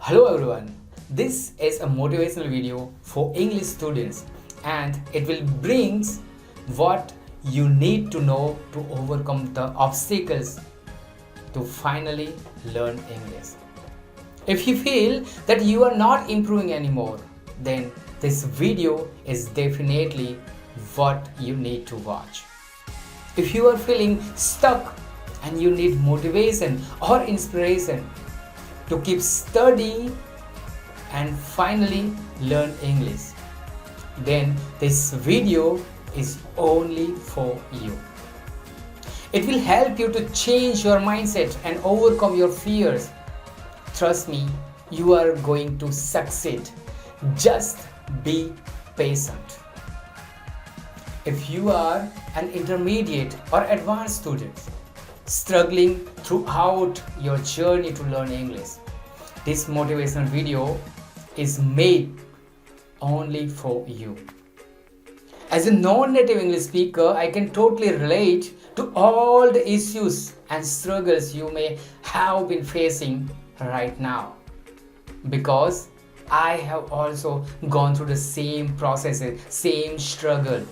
Hello everyone, this is a motivational video for English students and it will bring what you need to know to overcome the obstacles to finally learn English. If you feel that you are not improving anymore, then this video is definitely what you need to watch. If you are feeling stuck and you need motivation or inspiration to keep studying and finally learn English, then this video is only for you. It will help you to change your mindset and overcome your fears. Trust me, you are going to succeed. Just be patient. If you are an intermediate or advanced student struggling throughout your journey to learn English, this motivational video is made only for you. As a non-native English speaker, I can totally relate to all the issues and struggles you may have been facing right now, because I have also gone through the same processes, same struggle.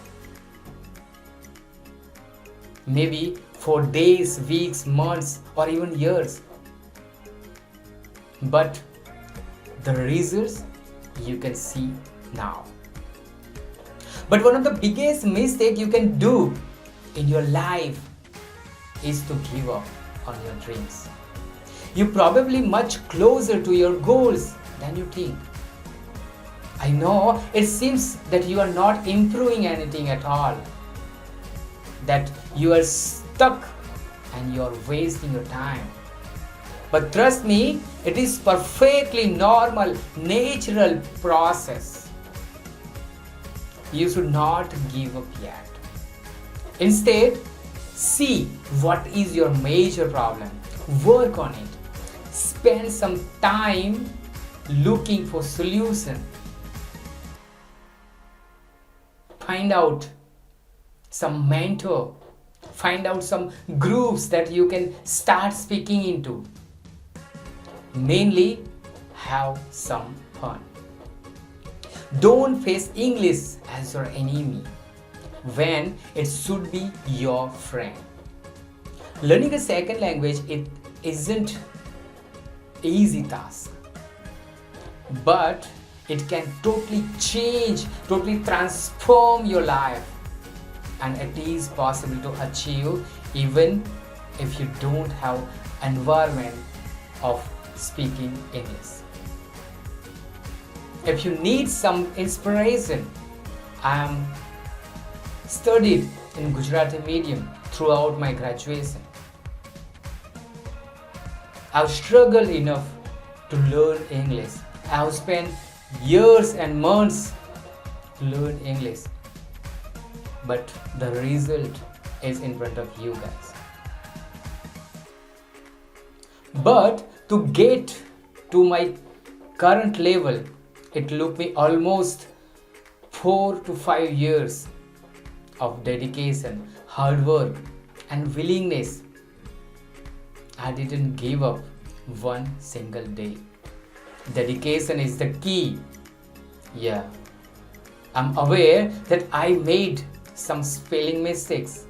Maybe for days, weeks, months, or even years. But the results you can see now. But one of the biggest mistakes you can do in your life is to give up on your dreams. You're probably much closer to your goals than you think. I know it seems that you are not improving anything at all, that you are stuck and you are wasting your time. But trust me, it is perfectly normal, natural process. You should not give up yet. Instead, see what is your major problem. Work on it. Spend some time looking for solution. Find out some mentor. Find out some groups that you can start speaking into. Mainly, have some fun. Don't face English as your enemy when it should be your friend. Learning a second language, it isn't easy task, but it can totally change, totally transform your life, and it is possible to achieve even if you don't have environment of speaking English. If you need some inspiration, I am studied in Gujarati medium throughout my graduation. I've struggled enough to learn English. I've spent years and months to learn English. But the result is in front of you guys. But to get to my current level, it took me almost 4 to 5 years of dedication, hard work, and willingness. I didn't give up one single day. Dedication is the key. Yeah, I'm aware that I made some spelling mistakes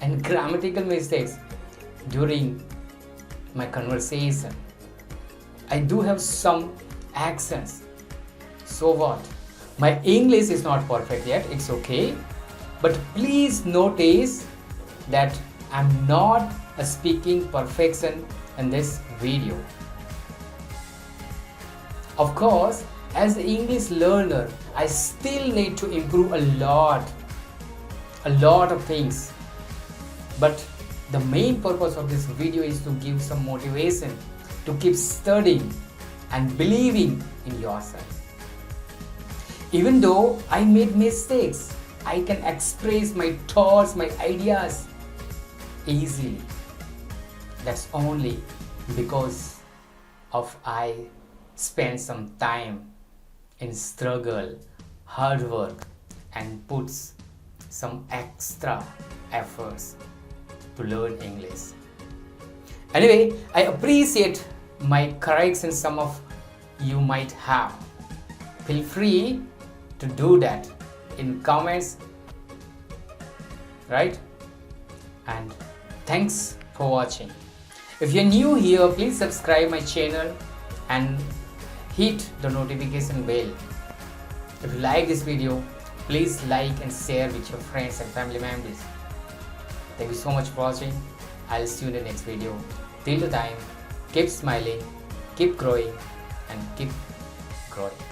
and grammatical mistakes during my conversation. I do have some accents. So what? My English is not perfect yet, it's okay. But please notice that I'm not a speaking perfection in this video. Of course, as an English learner, I still need to improve a lot of things. But the main purpose of this video is to give some motivation to keep studying and believing in yourself. Even though I made mistakes, I can express my thoughts, my ideas easily. That's only because of I spent some time in struggle, hard work, and puts some extra efforts to learn English. Anyway, I appreciate my corrections, some of you might have. Feel free to do that in comments, right? And thanks for watching. If you're new here, please subscribe my channel and hit the notification bell. If you like this video, please like and share with your friends and family members. Thank you so much for watching. I'll see you in the next video. Till the time, keep smiling, keep growing and keep growing.